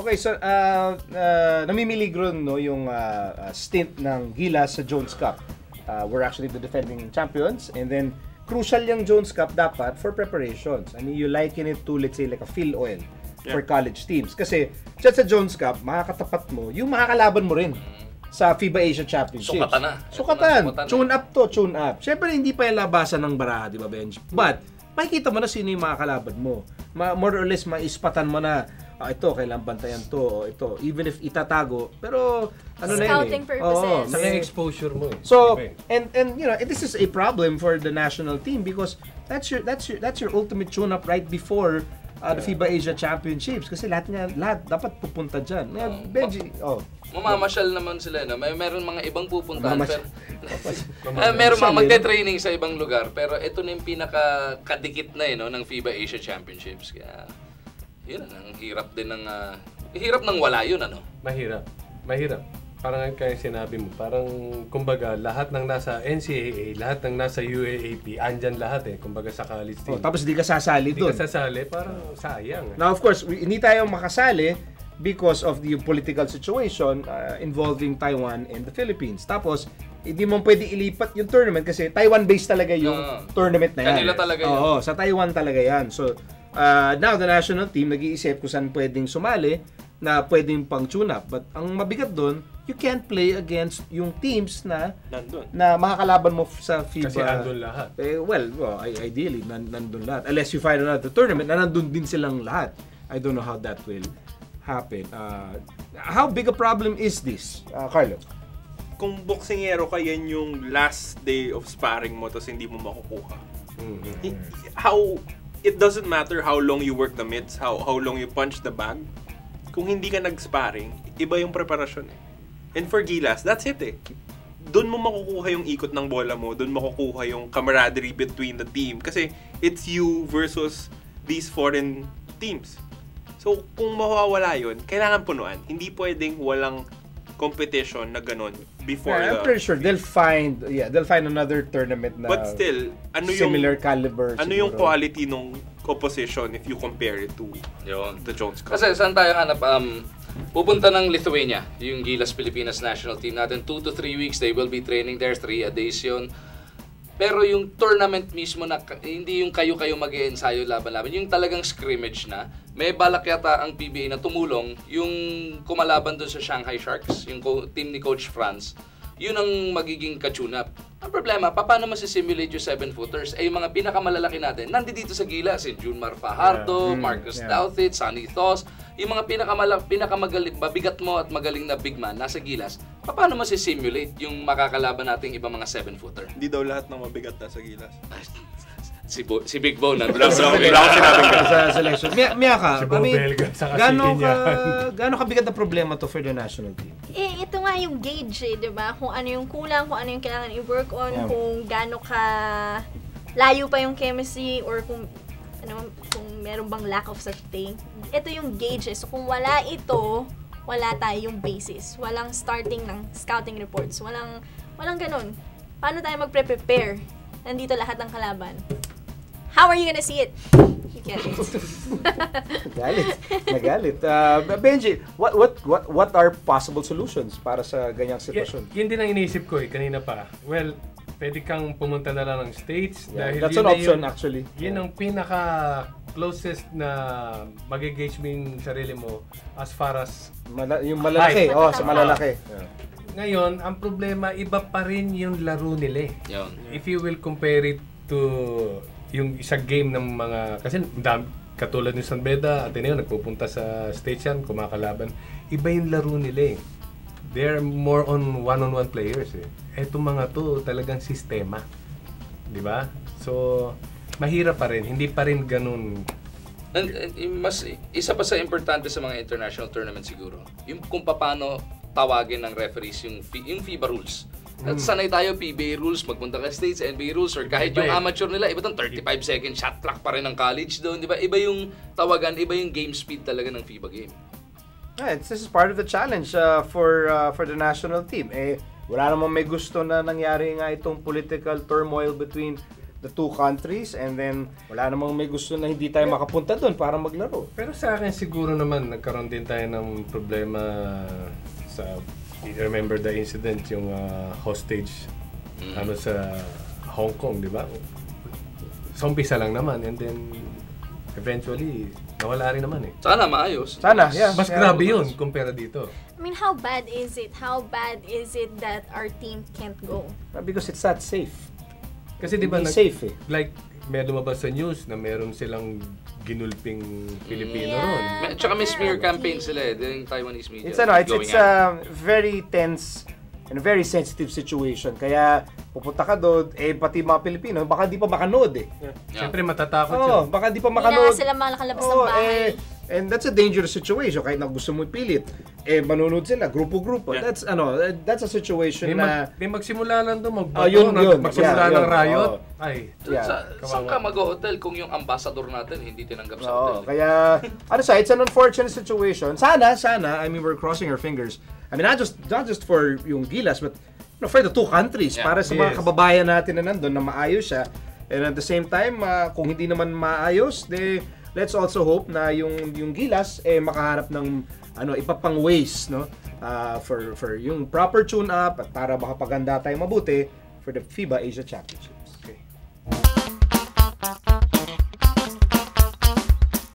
Okay, so namimiligro no yung stint ng Gilas sa Jones Cup. We're actually the defending champions, and then crucial yung Jones Cup dapat for preparations. I mean, you liken it to, let's say, like a fill oil for college teams. Kasi sa Jones Cup, makakatapat mo yung makakalaban mo rin sa FIBA Asia Championships. Sukatan na. Sukatan. Tune up to, tune up. Siyempre, hindi pa yung labasan ng baraha, di ba, Benj? But, makikita mo na sino yung makakalaban mo. More or less, maispatan mo na, ito, kailangan bantayan to, o ito. Even if itatago, pero, ano na yun Scouting purposes. Saka yung exposure mo eh. So, and you know, this is a problem for the national team because that's your ultimate tune-up right before the FIBA Asia Championships. Kasi lahat dapat pupunta dyan. Benji, Mamamasyal naman sila, no? Meron mga ibang pupuntahan, meron mga magte-training sa ibang lugar, pero ito na yung pinaka-kadikit na no, ng FIBA Asia Championships. Kaya, yun, ang hirap din ng, hirap ng wala yun, ano? Mahirap. Parang kaya sinabi mo, parang kumbaga lahat ng nasa NCAA, lahat ng nasa UAAP, andyan lahat eh, kumbaga sa college team. Tapos di ka sasali doon. Di ka sasali, parang sayang. Now of course, hindi tayo makasali because of the political situation involving Taiwan and the Philippines. Tapos, hindi mo pwede ilipat yung tournament kasi Taiwan-based talaga yung tournament na yan. Kanila talaga yun. Oo, sa Taiwan talaga yan. So, now the national team nag-iisip kung saan pwedeng sumali na pwedeng pang tune-up. But ang mabigat doon, you can't play against yung teams na makakalaban mo sa FIBA. Kasi andun lahat. Ideally, nandun lahat. Unless you find another tournament na nandun din silang lahat. I don't know how that will happen. How big a problem is this, Carlo? Kung boksingero ka, yan yung last day of sparring mo tapos hindi mo makukuha. It doesn't matter how long you work the mitts, how long you punch the bag. Kung hindi ka nag-sparring, iba yung preparasyon eh. And for Gilas, that's it eh. Doon mo makukuha yung ikot ng bola mo, doon makukuha yung camaraderie between the team. Kasi it's you versus these foreign teams. So, kung mawawala yun, kailangan punuan. Hindi pwedeng walang competition na ganun before I'm pretty sure they'll find another tournament na but still, similar caliber. Ano yung quality nung opposition if you compare it to the Jones Cup? Kasi saan tayo hanap? Pupunta ng Lithuania, yung Gilas Pilipinas national team natin. 2 to 3 weeks, they will be training there. 3 a days yun. Pero yung tournament mismo na hindi yung kayo mag-i-ensayo laban-laban, yung talagang scrimmage na, may balak yata ang PBA na tumulong yung kumalaban doon sa Shanghai Sharks, yung team ni Coach Franz, yun ang magiging ka-tune-up. Ang problema, paano masisimulate yung 7-footers? Yung mga pinakamalalaki natin, nandito sa Gilas, si Junmar Fajardo, Marcus Douthit, Sonny Thos, yung mga mabigat mo at magaling na big man nasa Gilas, paano masisimulate yung makakalaban nating ibang mga 7-footer? Hindi daw lahat ng mabigat nasa Gilas. Si Big Bo na. Wala ko sinabing sa selection. Miyaka, si Belga, gaano kabigat na problema to for the national team? Ito nga yung gauge di ba? Kung ano yung kulang, kung ano yung kailangan i-work on, kung gaano ka layo pa yung chemistry or kung meron bang lack of such thing. Ito yung gauge. So kung wala ito, wala tayong basis. Walang starting ng scouting reports. Walang ganun. Paano tayo magpre-prepare? Nandito lahat ng kalaban. How are you gonna see it? You can't. Nagalit. Benji, what are possible solutions para sa ganyang sitwasyon? Yun din ang iniisip ko kanina pa. Well, pwede kang pumunta na lang ng States. Dahil that's an option actually. Yun ang pinaka-closest na mag-engage mo yung sarili mo as far as yung malalaki. Sa malalaki. Ngayon, ang problema, iba pa rin yung laro nila. If you will compare it to yung isang game ng mga, kasi katulad ng San Beda, Ateneo, nagpupunta sa States yan, kumakalaban. Iba yung laro nila They're more on one-on-one players Etong mga to, talagang sistema. Di ba? So, mahirap pa rin. Hindi pa rin ganun. Isa pa sa importante sa mga international tournament siguro, yung kung paano tawagin ng referees yung FIBA rules. At sanay tayo, PBA rules, magpunta ka States, NBA rules, or kahit yung amateur nila, iba itong 35-second shot clock pa rin ng college doon, di ba? Iba yung tawagan, iba yung game speed talaga ng FIBA game. This is part of the challenge for the national team. Wala namang may gusto na nangyari nga itong political turmoil between the two countries, and then wala namang may gusto na hindi tayo makapunta doon para maglaro. Pero sa akin siguro naman, nagkaroon din tayo ng problema sa, remember the incident, yung hostage sa Hong Kong, di ba? Sa umpisa lang naman, and then eventually, nawala rin naman eh. Sana maayos. Sana, yeah. Mas grabe yun kumpara dito. I mean, how bad is it? How bad is it that our team can't go? Because it's not safe. Kasi di ba, Hindi safe eh. like, may lumabas sa news na meron silang ginulping Pilipino ron. Tsaka may smear campaign sila yung Taiwanese media. It's very tense and a very sensitive situation. Kaya pupunta ka doon, pati mga Pilipino, baka di pa makanood eh. Siyempre matatakot Oo, yun. baka di pa Hindi na makanood. nga sila makalabas ng bahay. And that's a dangerous situation. Kahit na gusto mo ipilit, manonood sila, grupo-grupo. Yeah. That's a situation na... May magsimula lang doon, magbato, yun. magsimula Yeah, ng riot. yun. Ay, Saan ka mag-hotel kung yung ambassador natin hindi tinanggap sa hotel? Kaya, it's an unfortunate situation. Sana, I mean, we're crossing our fingers. I mean, not just for yung Gilas, but for the two countries. Yeah. Para sa mga kababayan natin na nandun, na maayos siya. And at the same time, kung hindi naman maayos, let's also hope na yung Gilas makaharap ng iba pang ways, no, for yung proper tune up at para makapaganda tayo mabuti for the FIBA Asia Championship.